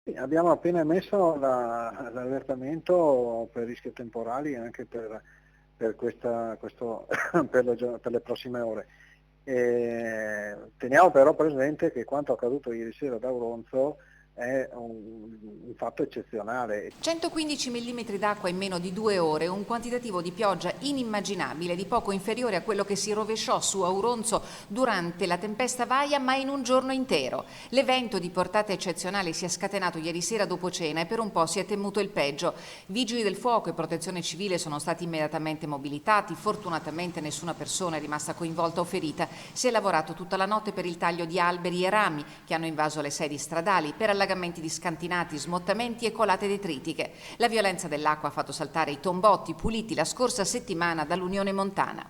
Sì, abbiamo appena emesso l'allertamento per rischio temporali anche per le prossime ore. Teniamo però presente che quanto accaduto ieri sera ad Auronzo è un fatto eccezionale. 115 mm d'acqua in meno di 2 ore, un quantitativo di pioggia inimmaginabile, di poco inferiore a quello che si rovesciò su Auronzo durante la tempesta Vaia, ma in un giorno intero. L'evento di portata eccezionale si è scatenato ieri sera dopo cena e per un po' si è temuto il peggio. Vigili del fuoco e protezione civile sono stati immediatamente mobilitati, fortunatamente nessuna persona è rimasta coinvolta o ferita. Si è lavorato tutta la notte per il taglio di alberi e rami che hanno invaso le sedi stradali, per allagamenti di scantinati, smottamenti e colate detritiche. La violenza dell'acqua ha fatto saltare i tombotti puliti la scorsa settimana dall'Unione Montana.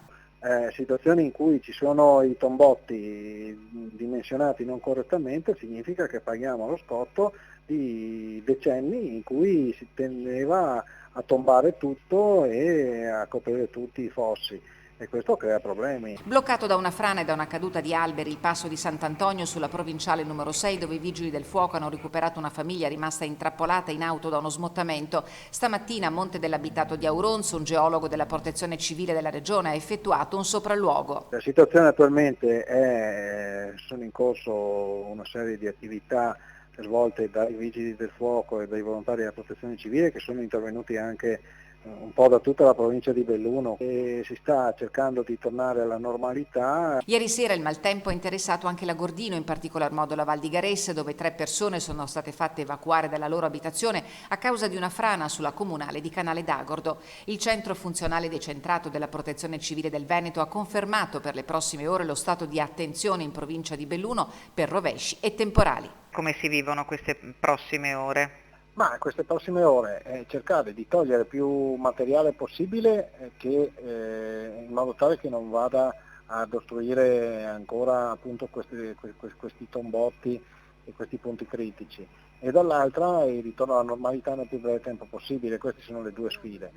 Situazioni in cui ci sono i tombotti dimensionati non correttamente significa che paghiamo lo scotto di decenni in cui si tendeva a tombare tutto e a coprire tutti i fossi e questo crea problemi. Bloccato da una frana e da una caduta di alberi il passo di Sant'Antonio sulla provinciale numero 6, dove i vigili del fuoco hanno recuperato una famiglia rimasta intrappolata in auto da uno smottamento. Stamattina a Monte dell'Abitato di Auronzo un geologo della protezione civile della regione ha effettuato un sopralluogo. La situazione attualmente sono in corso una serie di attività svolte dai vigili del fuoco e dai volontari della protezione civile che sono intervenuti anche un po' da tutta la provincia di Belluno e si sta cercando di tornare alla normalità. Ieri sera il maltempo ha interessato anche la Gordino, in particolar modo la Val di Garesse, dove 3 persone sono state fatte evacuare dalla loro abitazione a causa di una frana sulla comunale di Canale d'Agordo. Il centro funzionale decentrato della Protezione Civile del Veneto ha confermato per le prossime ore lo stato di attenzione in provincia di Belluno per rovesci e temporali. Come si vivono queste prossime ore? Ma queste prossime ore cercare di togliere più materiale possibile in modo tale che non vada ad ostruire ancora appunto questi tombotti e questi punti critici e dall'altra il ritorno alla normalità nel più breve tempo possibile, queste sono le due sfide.